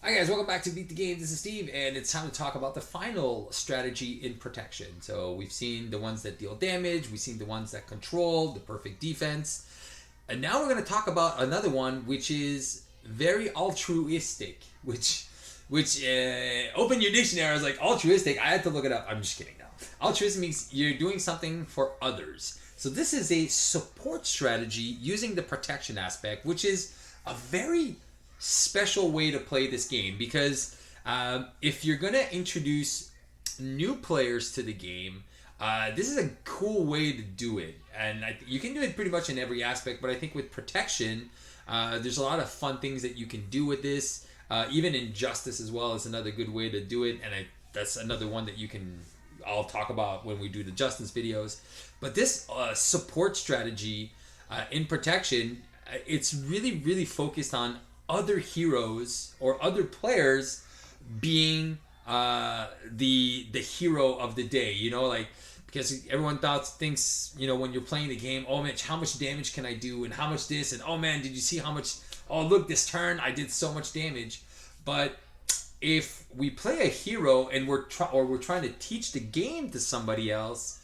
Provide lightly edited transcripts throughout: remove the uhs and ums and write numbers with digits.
Hi guys, welcome back to Beat the Game. This is Steve, and it's time to talk about the final strategy in protection. So we've seen the ones that deal damage, we've seen the ones that control, the perfect defense, and now we're going to talk about another one which is very altruistic. Which open your dictionary. I was like, altruistic. I had to look it up. I'm just kidding now. Altruistic means you're doing something for others. So this is a support strategy using the protection aspect, which is a very special way to play this game because if you're going to introduce new players to the game, this is a cool way to do it. And you can do it pretty much in every aspect, but I think with protection, there's a lot of fun things that you can do with this. Even in justice as well is another good way to do it, and that's another one that I'll talk about when we do the justice videos. But this support strategy in protection, it's really focused on other heroes or other players being the hero of the day. Because everyone thinks when you're playing the game, oh man, how much damage can I do, and how much this, and oh man, did you see how much? Oh look, this turn I did so much damage. But if we play a hero and we're trying to teach the game to somebody else,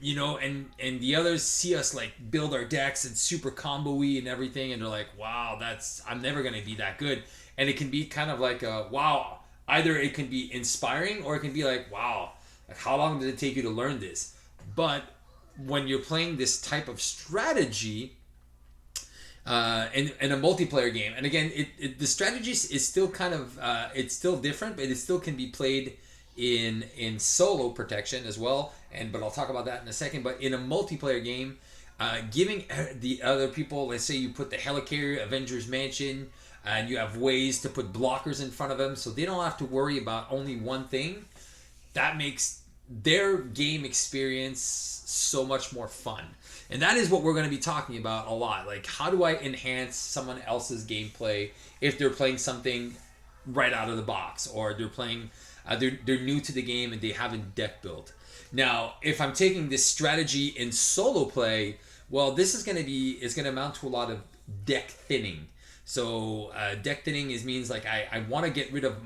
and the others see us like build our decks and super combo-y and everything, and they're like, wow, I'm never gonna be that good. And it can be kind of like a wow. Either it can be inspiring or it can be like, wow, like how long did it take you to learn this? But when you're playing this type of strategy in a multiplayer game, and again, the strategy is still kind of it's still different, but it still can be played in solo protection as well. But I'll talk about that in a second. But in a multiplayer game, giving the other people, let's say you put the Helicarrier Avengers Mansion, and you have ways to put blockers in front of them, so they don't have to worry about only one thing. That makes their game experience so much more fun. And that is what we're going to be talking about a lot. Like, how do I enhance someone else's gameplay if they're playing something right out of the box, or they're playing they're new to the game and they haven't deck built. Now, if I'm taking this strategy in solo play, well, this is going to amount to a lot of deck thinning. So deck thinning means like I want to get rid of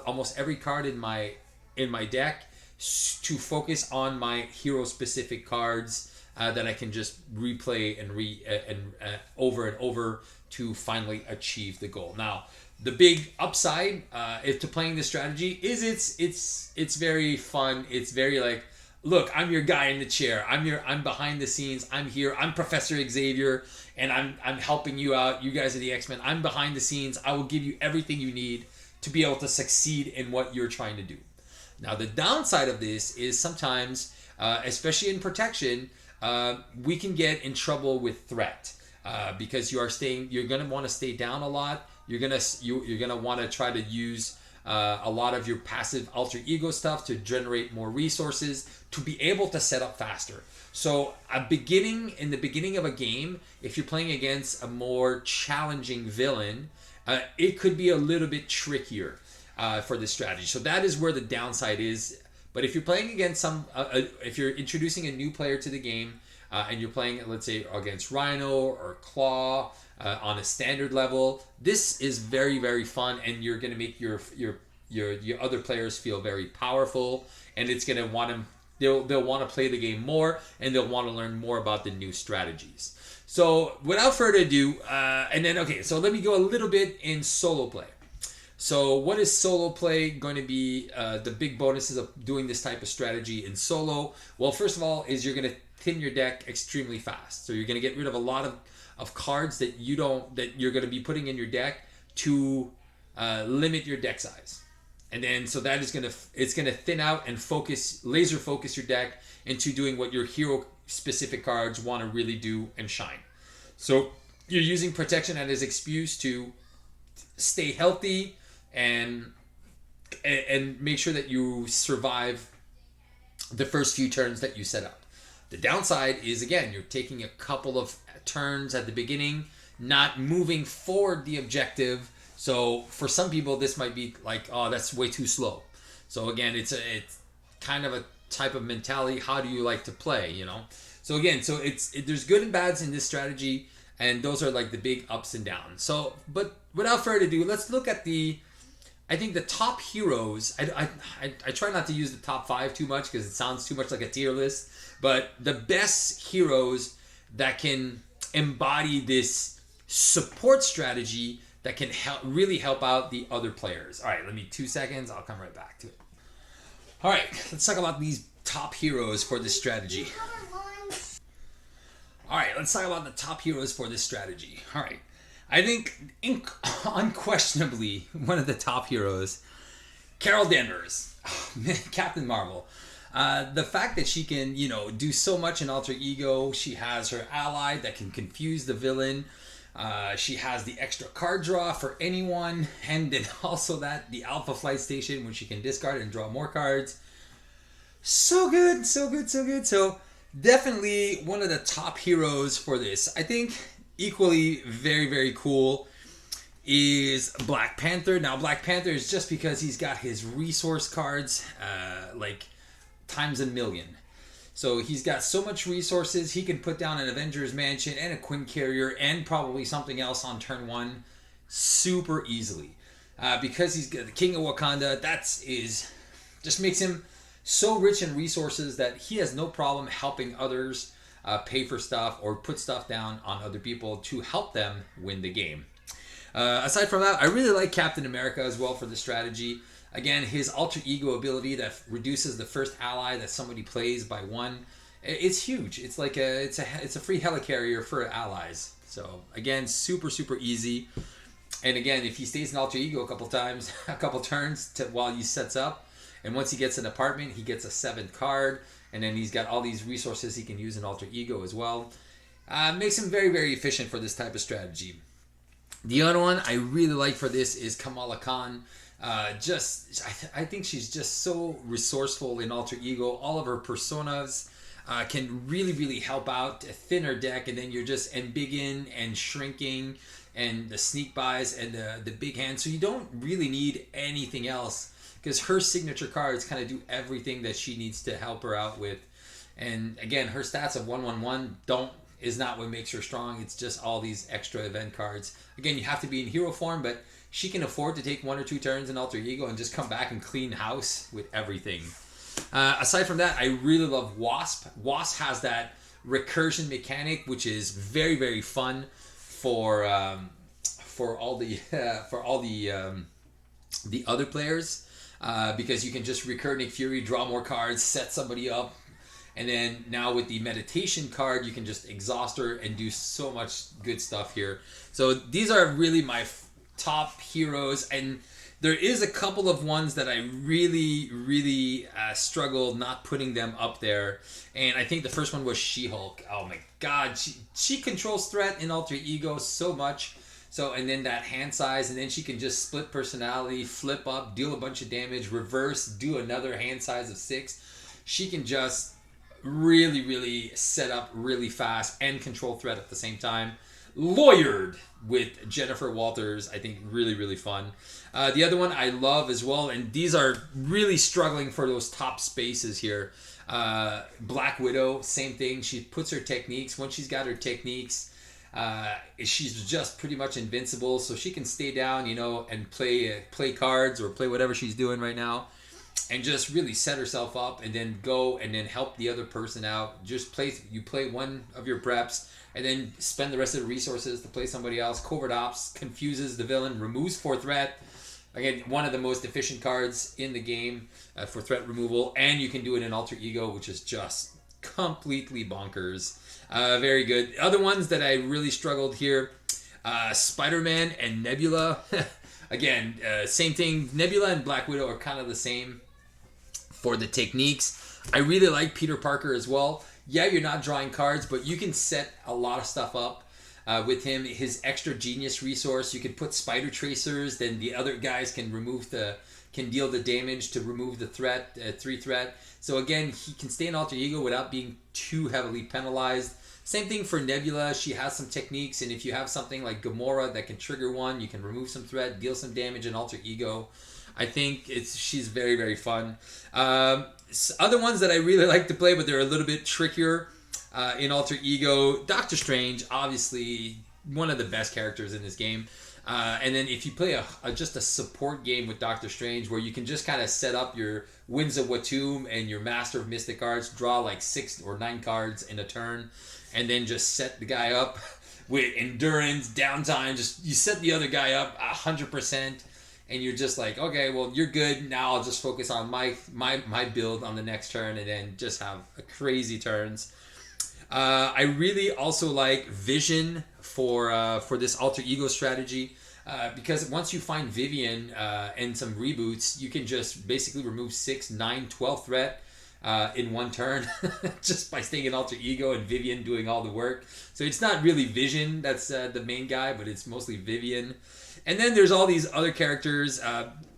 almost every card in my deck to focus on my hero specific cards that I can just replay and over and over to finally achieve the goal. Now, the big upside to playing this strategy is it's very fun. It's very like, look, I'm your guy in the chair. I'm behind the scenes. I'm here. I'm Professor Xavier, and I'm helping you out. You guys are the X-Men. I'm behind the scenes. I will give you everything you need to be able to succeed in what you're trying to do. Now, the downside of this is sometimes, especially in protection, we can get in trouble with threat because you're going to want to stay down a lot. You're gonna want to try to use a lot of your passive alter ego stuff to generate more resources to be able to set up faster. So in the beginning of a game, if you're playing against a more challenging villain, it could be a little bit trickier for this strategy. So that is where the downside is. But if you're playing against if you're introducing a new player to the game, and you're playing, let's say, against Rhino or Claw on a standard level, this is very fun, and you're going to make your other players feel very powerful, and it's going to they'll want to play the game more, and they'll want to learn more about the new strategies. So without further ado, so let me go a little bit in solo play. So what is solo play going to be? The big bonuses of doing this type of strategy in solo? Well, first of all, is you're going to thin your deck extremely fast. So you're going to get rid of a lot of cards that you're going to be putting in your deck to limit your deck size. And then so that is going to thin out and laser focus your deck into doing what your hero specific cards want to really do and shine. So you're using protection as an excuse to stay healthy and make sure that you survive the first few turns that you set up. The downside is, again, you're taking a couple of turns at the beginning, not moving forward the objective. So for some people, this might be like, oh, that's way too slow. So again, it's kind of a type of mentality. How do you like to play, So again, there's good and bads in this strategy, and those are like the big ups and downs. So, but without further ado, let's look at I think the top heroes. I try not to use the top 5 too much because it sounds too much like a tier list. But the best heroes that can embody this support strategy that can really help out the other players. All right, let me 2 seconds. I'll come right back to it. All right, let's talk about these top heroes for this strategy. All right, let's talk about the top heroes for this strategy. All right, I think unquestionably one of the top heroes, Carol Danvers, Captain Marvel. The fact that she can, do so much in Alter Ego. She has her ally that can confuse the villain. She has the extra card draw for anyone, and then also the Alpha Flight Station when she can discard and draw more cards. So good, so good, so good. So definitely one of the top heroes for this. I think equally very, very cool is Black Panther. Now Black Panther is just because he's got his resource cards like times a million. So he's got so much resources, he can put down an Avengers Mansion and a Quinn Carrier and probably something else on turn 1 super easily. Because he's the King of Wakanda, just makes him so rich in resources that he has no problem helping others pay for stuff or put stuff down on other people to help them win the game. Aside from that, I really like Captain America as well for the strategy. Again, his alter ego ability that reduces the first ally that somebody plays by 1. It's huge. It's like it's a free helicarrier for allies. So again, super, super easy. And again, if he stays in alter ego a couple turns while he sets up, and once he gets an apartment, he gets a 7th card, and then he's got all these resources he can use in alter ego as well. Makes him very, very efficient for this type of strategy. The other one I really like for this is Kamala Khan. I think she's just so resourceful in alter ego. All of her personas can really, really help out a thinner deck, and then you're just embiggen and shrinking and the sneak buys and the big hand. So you don't really need anything else because her signature cards kind of do everything that she needs to help her out with. And again, her stats of 1/1/1 is not what makes her strong. It's just all these extra event cards. Again, you have to be in hero form, but she can afford to take 1 or 2 turns in alter ego and just come back and clean house with everything. Aside from that, I really love Wasp. Wasp has that recursion mechanic, which is very, very fun for all the other players, because you can just recur Nick Fury, draw more cards, set somebody up, and then now with the meditation card, you can just exhaust her and do so much good stuff here. So these are really my top heroes, and there is a couple of ones that I really, really struggled not putting them up there. And I think the first one was She-Hulk. Oh my God, she controls threat in alter ego so much. So, and then that hand size, and then she can just split personality, flip up, deal a bunch of damage, reverse, do another hand size of 6. She can just really, really set up really fast and control threat at the same time. Lawyered with Jennifer Walters, I think really, really fun. The other one I love as well, and these are really struggling for those top spaces here. Black Widow, same thing. She puts her techniques. Once she's got her techniques, she's just pretty much invincible, so she can stay down, and play cards or play whatever she's doing right now, and just really set herself up, and then go and then help the other person out. Just play one of your preps, and then spend the rest of the resources to play somebody else. Covert Ops confuses the villain, removes 4 threat. Again, one of the most efficient cards in the game for threat removal, and you can do it in alter ego, which is just completely bonkers. Very good. Other ones that I really struggled here, Spider-Man and Nebula. Again, same thing. Nebula and Black Widow are kind of the same for the techniques. I really like Peter Parker as well. Yeah, you're not drawing cards, but you can set a lot of stuff up with him. His extra genius resource, you can put spider tracers, then the other guys can deal the damage to remove the threat, 3 threat. So again, he can stay in alter ego without being too heavily penalized. Same thing for Nebula. She has some techniques, and if you have something like Gamora that can trigger one, you can remove some threat, deal some damage in alter ego. I think she's very, very fun. Other ones that I really like to play, but they're a little bit trickier in alter ego. Doctor Strange, obviously one of the best characters in this game. And then if you play just a support game with Doctor Strange, where you can just kind of set up your Winds of Watum and your Master of Mystic cards, draw like 6 or 9 cards in a turn, and then just set the guy up with endurance, downtime. Just you set the other guy up 100%, and you're just like, okay, well, you're good. Now I'll just focus on my build on the next turn, and then just have crazy turns. I really also like Vision for this alter ego strategy, because once you find Vivian and some reboots, you can just basically remove 6, 9, 12 threat in one turn just by staying in alter ego and Vivian doing all the work. So it's not really Vision that's the main guy, but it's mostly Vivian. And then there's all these other characters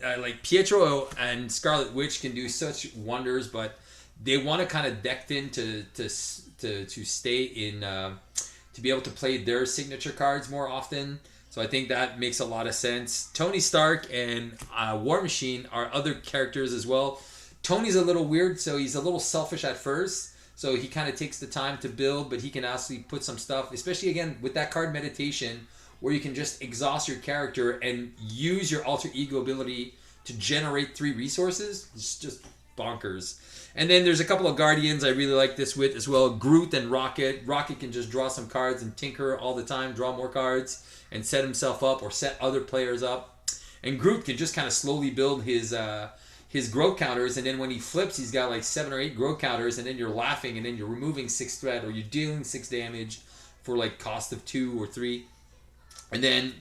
like Pietro and Scarlet Witch can do such wonders, but they want to kind of deck in to stay in to be able to play their signature cards more often. So I think that makes a lot of sense. Tony Stark and War Machine are other characters as well. Tony's a little weird, so he's a little selfish at first. So he kind of takes the time to build, but he can actually put some stuff, especially again with that card Meditation, where you can just exhaust your character and use your alter ego ability to generate 3 resources. It's just bonkers. And then there's a couple of Guardians I really like this with as well. Groot and Rocket. Rocket can just draw some cards and tinker all the time, draw more cards, and set himself up or set other players up. And Groot can just kind of slowly build his growth counters, and then when he flips, he's got like 7 or 8 growth counters, and then you're laughing, and then you're removing 6 threat, or you're dealing 6 damage for like cost of 2 or 3. And then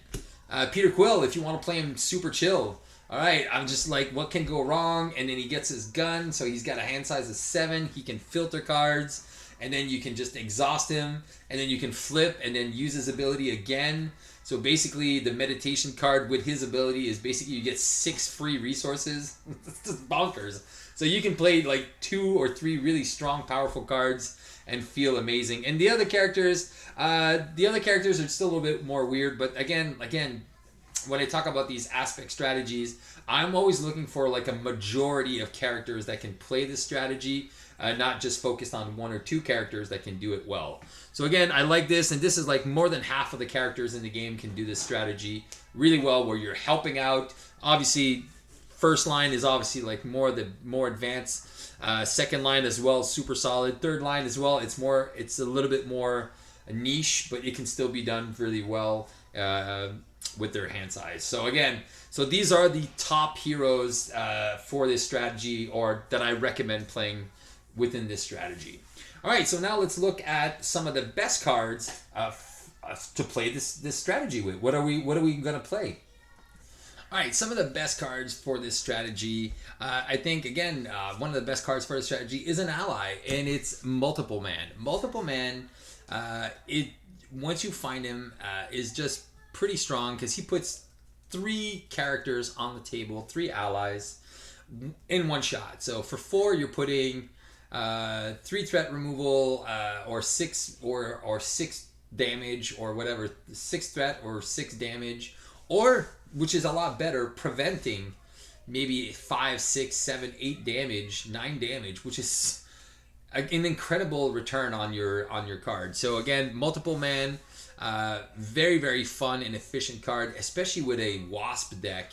Peter Quill, if you want to play him super chill. All right, I'm just like, what can go wrong? And then he gets his gun, so he's got a hand size of 7. He can filter cards, and then you can just exhaust him, and then you can flip, and then use his ability again. So basically, the Meditation card with his ability is basically you get 6 free resources. It's just bonkers. So you can play like 2 or 3 really strong, powerful cards and feel amazing. And the other characters are still a little bit more weird. But again, when I talk about these aspect strategies, I'm always looking for like a majority of characters that can play this strategy, not just focused on 1 or 2 characters that can do it well. So again, I like this, and this is like more than half of the characters in the game can do this strategy really well, where you're helping out. Obviously, first line is obviously like more advanced. Second line as well, super solid. Third line as well, it's a little bit more niche, but it can still be done really well with their hand size. So again, these are the top heroes for this strategy, or that I recommend playing within this strategy. All right, so now let's look at some of the best cards to play this strategy with. What are we going to play? All right, some of the best cards for this strategy. I think again, one of the best cards for this strategy is an ally, and it's Multiple Man. Multiple Man, once you find him, is just pretty strong because he puts 3 characters on the table, 3 allies in one shot. So for 4, you're putting 3 threat removal, or 6 or 6 damage, or whatever, 6 threat or 6 damage, or, which is a lot better, preventing maybe 5, 6, 7, 8 damage, 9 damage, which is an incredible return on your card. So again, Multiple Man, very, very fun and efficient card, especially with a Wasp deck.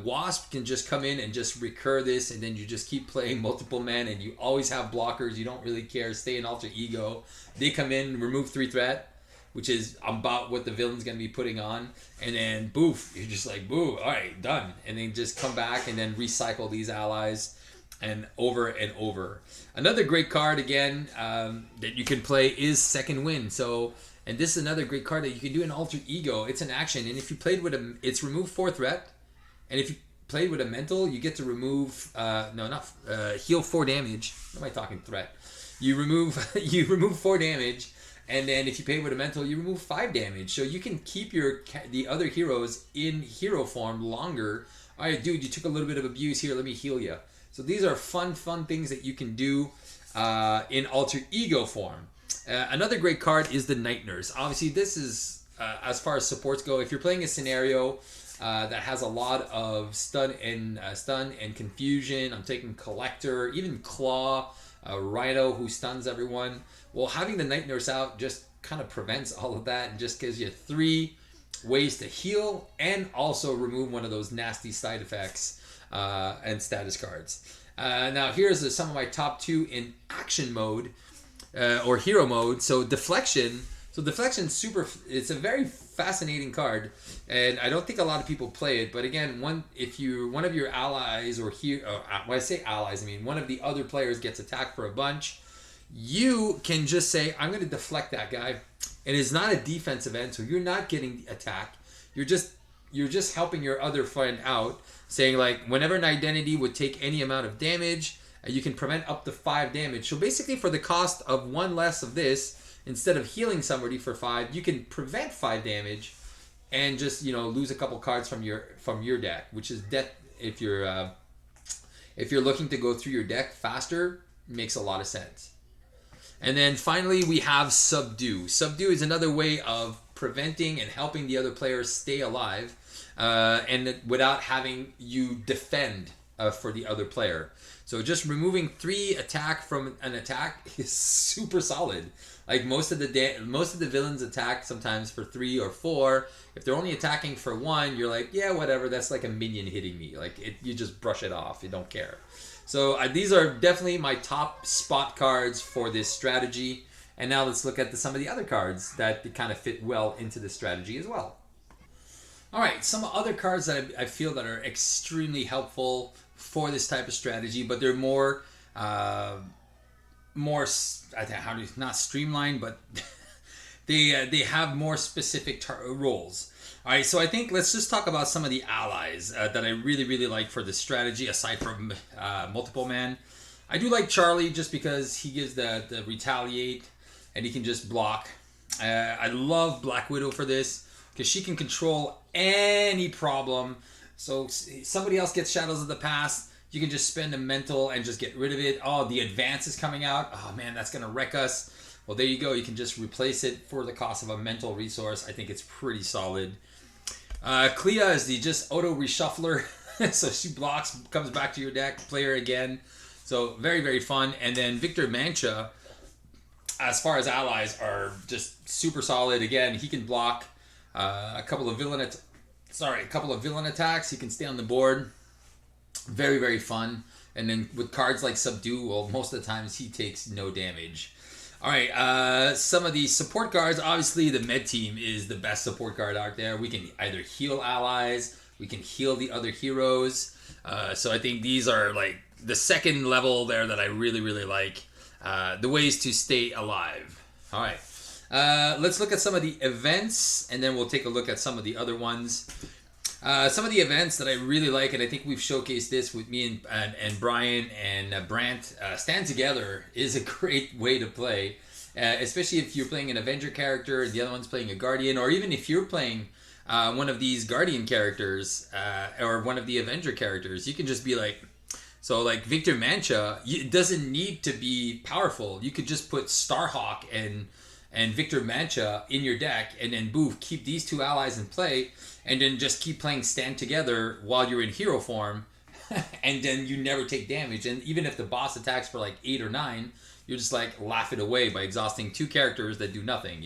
Wasp can just come in and just recur this, and then you just keep playing Multiple Man, and you always have blockers. You don't really care. Stay in alter ego. They come in, remove 3 threat, which is about what the villain's going to be putting on, and then boof, you're just like, boo, all right, done. And then just come back and then recycle these allies and over and over. Another great card, again, that you can play is Second Wind. So, and this is another great card that you can do in alter ego. It's an action, and if you played with it's remove 4 threat. And if you played with a mental, you get to remove heal 4 damage. What am I talking threat? You remove 4 damage, and then if you play with a mental, you remove 5 damage. So you can keep the other heroes in hero form longer. All right, dude, you took a little bit of abuse here. Let me heal you. So these are fun things that you can do in alter ego form. Another great card is the Night Nurse. Obviously, this is as far as supports go. If you're playing a scenario that has a lot of stun and confusion. I'm taking Collector, even Claw, Rhino who stuns everyone. Well, having the Night Nurse out just kind of prevents all of that and just gives you 3 ways to heal and also remove one of those nasty side effects and status cards. Now here's some of my top 2 in action mode or hero mode. So Deflection. So Deflection super. It's a very fascinating card, and I don't think a lot of people play it. But again, if one of your allies or when I say allies, I mean one of the other players gets attacked for a bunch, you can just say, I'm going to deflect that guy. And it's not a defense event, so you're not getting the attack. You're just helping your other friend out, saying like, whenever an identity would take any amount of damage, you can prevent up to 5 damage. So basically, for the cost of 1 less of this, instead of healing somebody for 5, you can prevent 5 damage, and just lose a couple cards from your deck, which is death. If you're looking to go through your deck faster, makes a lot of sense. And then finally, we have Subdue. Subdue is another way of preventing and helping the other player stay alive, and without having you defend for the other player. So just removing 3 attack from an attack is super solid. Like most of the villains attack sometimes for 3 or 4. If they're only attacking for 1, you're like, yeah, whatever. That's like a minion hitting me. Like you just brush it off. You don't care. So these are definitely my top spot cards for this strategy. And now let's look at some of the other cards that kind of fit well into this strategy as well. All right, some other cards that I feel that are extremely helpful for this type of strategy, but they're more not streamlined, but they have more specific roles. All right, so I think let's just talk about some of the allies that I really, really like for this strategy, aside from Multiple Man. I do like Charlie just because he gives the retaliate, and he can just block. I love Black Widow for this, because she can control any problem. So somebody else gets Shadows of the Past, you can just spend a mental and just get rid of it. Oh, the advance is coming out. Oh man, that's going to wreck us. Well, there you go. You can just replace it for the cost of a mental resource. I think it's pretty solid. Clea is the just auto reshuffler. So she blocks, comes back to your deck, play her again. So very, very fun. And then Victor Mancha, as far as allies, are just super solid. Again, he can block a couple of villain attacks. He can stay on the board. Very, very fun. And then with cards like Subdue, well, most of the times he takes no damage. All right, some of the support cards. Obviously, the Med Team is the best support card out there. We can either heal allies, we can heal the other heroes. So I think these are like the second level there that I really, really like. The ways to stay alive. All right, let's look at some of the events, and then we'll take a look at some of the other ones. Some of the events that I really like, and I think we've showcased this with me and Brian and Brant, Stand Together is a great way to play, especially if you're playing an Avenger character and the other one's playing a Guardian, or even if you're playing one of these Guardian characters or one of the Avenger characters. You can just be like, so like Victor Mancha, it doesn't need to be powerful. You could just put Starhawk and Victor Mancha in your deck, and then boof, keep these 2 allies in play, and then just keep playing Stand Together while you're in hero form, and then you never take damage. And even if the boss attacks for like 8 or 9, you're just like laugh it away by exhausting 2 characters that do nothing,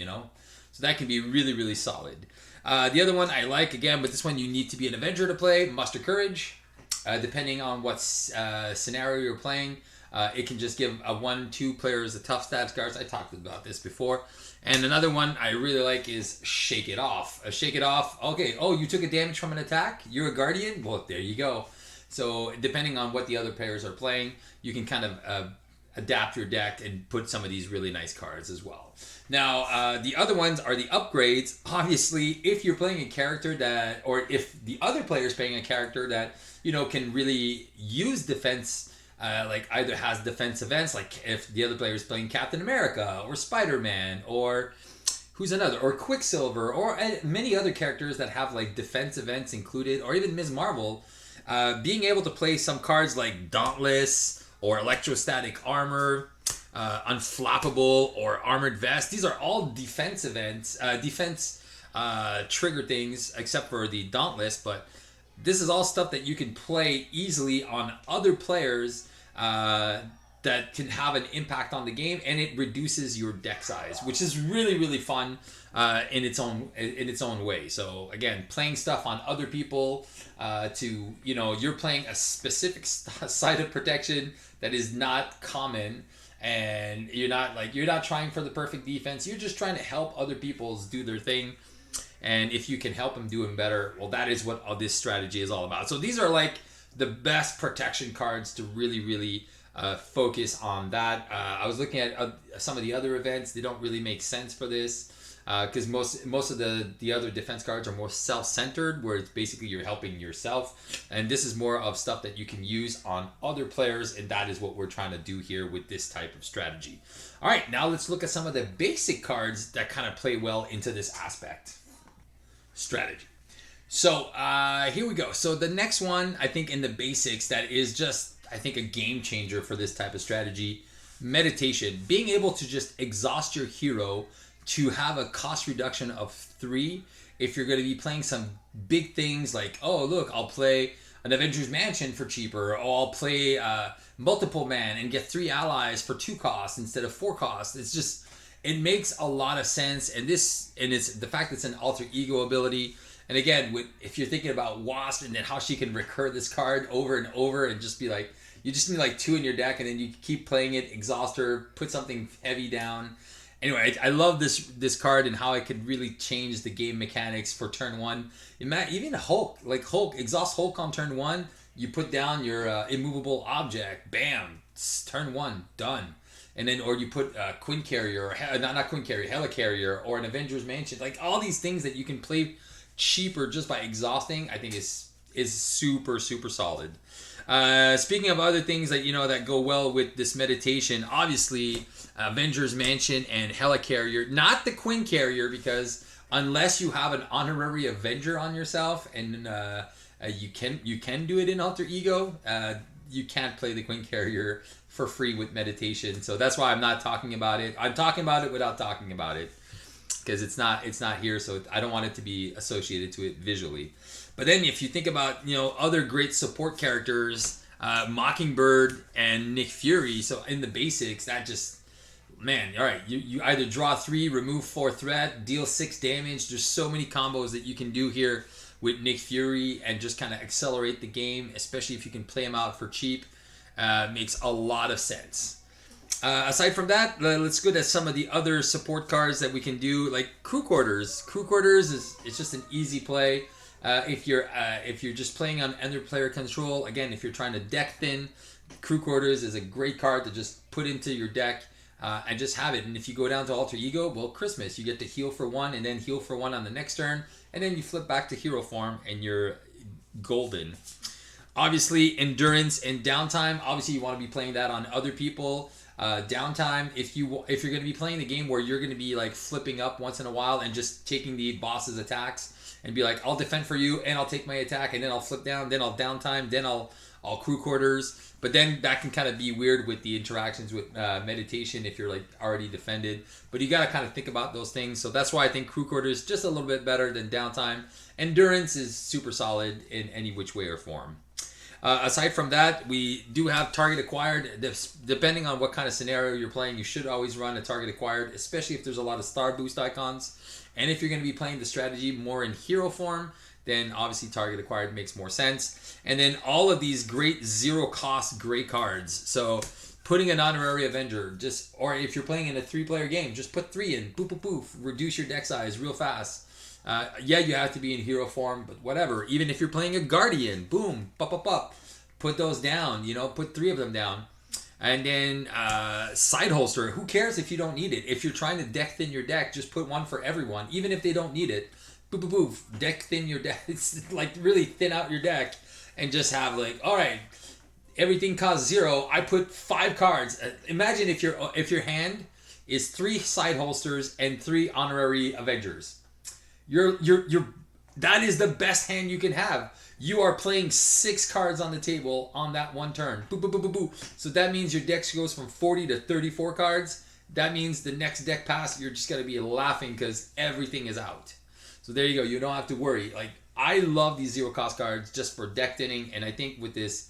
So that can be really, really solid. The other one I like, again, but this one you need to be an Avenger to play, Muster Courage. Depending on what scenario you're playing, it can just give a 1-2 players the tough stats cards. I talked about this before. And another one I really like is Shake It Off. Shake It Off, okay, oh, you took a damage from an attack? You're a Guardian? Well, there you go. So depending on what the other players are playing, you can kind of adapt your deck and put some of these really nice cards as well. Now, the other ones are the upgrades. Obviously, if you're playing a character that, or if the other player is playing a character that, can really use defense, like either has defense events, like if the other player is playing Captain America or Spider-Man or who's another, or Quicksilver, or many other characters that have like defense events included, or even Ms. Marvel, being able to play some cards like Dauntless or Electrostatic Armor, Unflappable or Armored Vest. These are all defense events, defense trigger things, except for the Dauntless, but this is all stuff that you can play easily on other players that can have an impact on the game, and it reduces your deck size, which is really, really fun in its own way. So again, playing stuff on other people to, you know, you're playing a specific side of protection that is not common, and you're not trying for the perfect defense. You're just trying to help other people do their thing. And if you can help them do them better, well, that is what this strategy is all about. So these are like the best protection cards to really, really focus on that. I was looking at some of the other events. They don't really make sense for this because most of the other defense cards are more self-centered, where it's basically you're helping yourself, and this is more of stuff that you can use on other players, and that is what we're trying to do here with this type of strategy. All right, now let's look at some of the basic cards that kind of play well into this aspect strategy. So here we go. So the next one, I think in the basics, that is just, I think, a game changer for this type of strategy: meditation. Being able to just exhaust your hero to have a cost reduction of 3 if you're going to be playing some big things like, oh look, I'll play an Avengers Mansion for cheaper, or I'll play multiple man and get 3 allies for 2 costs instead of 4 costs. It's just, it makes a lot of sense. And it's the fact that it's an alter ego ability. And again, if you're thinking about Wasp and then how she can recur this card over and over and just be like, you just need like 2 in your deck, and then you keep playing it, exhaust her, put something heavy down. Anyway, I love this card and how it could really change the game mechanics for turn 1. Even Hulk, exhaust Hulk on turn 1, you put down your immovable object, bam, turn 1, done. And then, or you put Quinn Carrier, or not Quinn Carrier, Helicarrier, or an Avengers Mansion. Like all these things that you can play cheaper just by exhausting, I think is super, super solid. Speaking of other things that, you know, that go well with this meditation, obviously Avengers Mansion and Helicarrier, not the Quinn Carrier, because unless you have an honorary Avenger on yourself, and you can do it in alter ego, you can't play the Quinn Carrier for free with meditation. So that's why I'm not talking about it. I'm talking about it without talking about it, because it's not here, so I don't want it to be associated to it visually. But then if you think about, you know, other great support characters, Mockingbird and Nick Fury, so in the basics, that just, man, all right, you either draw 3, remove 4 threat, deal 6 damage. There's so many combos that you can do here with Nick Fury and just kind of accelerate the game, especially if you can play him out for cheap. Makes a lot of sense. Aside from that, let's go to some of the other support cards that we can do, like Crew Quarters. Crew Quarters it's just an easy play. If you're just playing on other player control, again, if you're trying to deck thin, Crew Quarters is a great card to just put into your deck and just have it. And if you go down to alter ego, well, Christmas, you get to heal for 1 and then heal for 1 on the next turn, and then you flip back to hero form and you're golden. Obviously, endurance and downtime. Obviously, you want to be playing that on other people. Downtime, if you're going to be playing the game where you're going to be like flipping up once in a while and just taking the boss's attacks and be like, I'll defend for you and I'll take my attack and then I'll flip down, then I'll downtime, then I'll Crew Quarters. But then that can kind of be weird with the interactions with meditation if you're like already defended. But you got to kind of think about those things. So that's why I think Crew Quarters is just a little bit better than downtime. Endurance is super solid in any which way or form. Aside from that, we do have target acquired. Depending on what kind of scenario you're playing, you should always run a target acquired, especially if there's a lot of star boost icons. And if you're going to be playing the strategy more in hero form, then obviously target acquired makes more sense. And then all of these great zero cost gray cards. So putting an honorary Avenger, or if you're playing in a 3-player game, just put 3 in, poof, poof, poof, reduce your deck size real fast. Yeah, you have to be in hero form, but whatever. Even if you're playing a Guardian, boom, pop, put those down, put 3 of them down. And then side holster, who cares if you don't need it? If you're trying to deck thin your deck, just put 1 for everyone, even if they don't need it. Poof, poof, poof, deck thin your deck. It's like really thin out your deck and just have like, all right, everything costs 0. I put 5 cards. Imagine if your hand is 3 side holsters and 3 honorary Avengers. That is the best hand you can have. You are playing 6 cards on the table on that one turn. Boo, boo, boo, boo, boo. So that means your deck goes from 40 to 34 cards. That means the next deck pass, you're just going to be laughing because everything is out. So there you go. You don't have to worry. Like, I love these zero cost cards just for deck thinning, and I think with this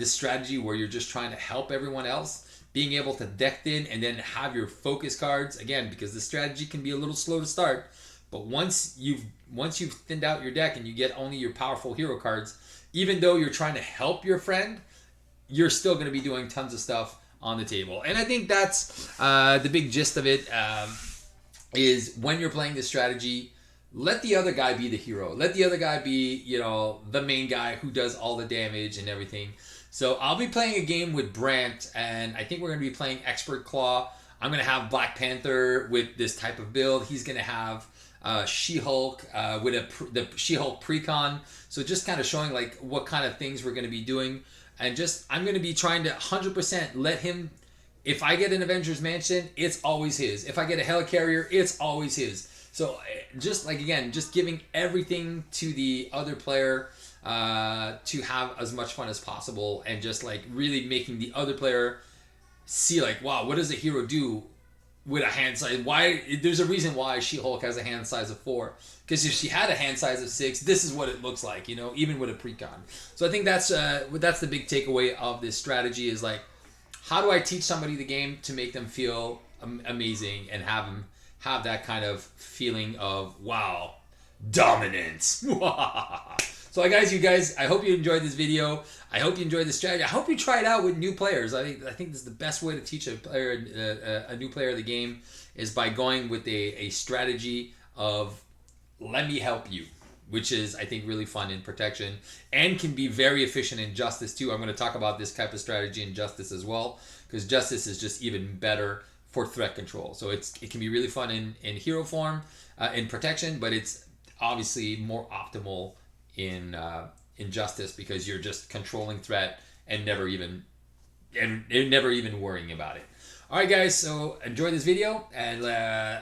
strategy where you're just trying to help everyone else, being able to deck thin and then have your focus cards again, because the strategy can be a little slow to start, but once you've thinned out your deck and you get only your powerful hero cards, even though you're trying to help your friend, you're still going to be doing tons of stuff on the table. And I think that's the big gist of it. Is when you're playing this strategy, let the other guy be the hero. Let the other guy be, the main guy who does all the damage and everything. So I'll be playing a game with Brant, and I think we're going to be playing Expert Claw. I'm going to have Black Panther with this type of build. He's going to have She-Hulk with the She-Hulk Precon. So just kind of showing like what kind of things we're going to be doing. And just, I'm going to be trying to 100% let him... If I get an Avengers Mansion, it's always his. If I get a Helicarrier, it's always his. So just like, again, just giving everything to the other player to have as much fun as possible, and just like really making the other player see like, wow, what does a hero do with a hand size? Why? There's a reason why She-Hulk has a hand size of 4. Because if she had a hand size of 6, this is what it looks like, even with a precon. So I think that's the big takeaway of this strategy is like, how do I teach somebody the game to make them feel amazing and have them have that kind of feeling of, wow, dominance. So you guys, I hope you enjoyed this video. I hope you enjoyed the strategy. I hope you try it out with new players. I think this is the best way to teach a new player the game is by going with a strategy of let me help you, which is, I think, really fun in Protection and can be very efficient in Justice too. I'm going to talk about this type of strategy in Justice as well, because Justice is just even better for threat control. So it can be really fun in hero form, in Protection, but it's obviously more optimal in Justice because you're just controlling threat and never even worrying about it. All right, guys. So enjoy this video, and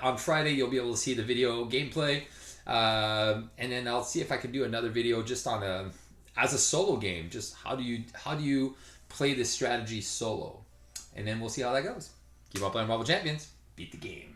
on Friday you'll be able to see the video gameplay. And then I'll see if I can do another video just on as a solo game. Just how do you play this strategy solo, and then we'll see how that goes. Keep on playing Marvel Champions. Beat the game.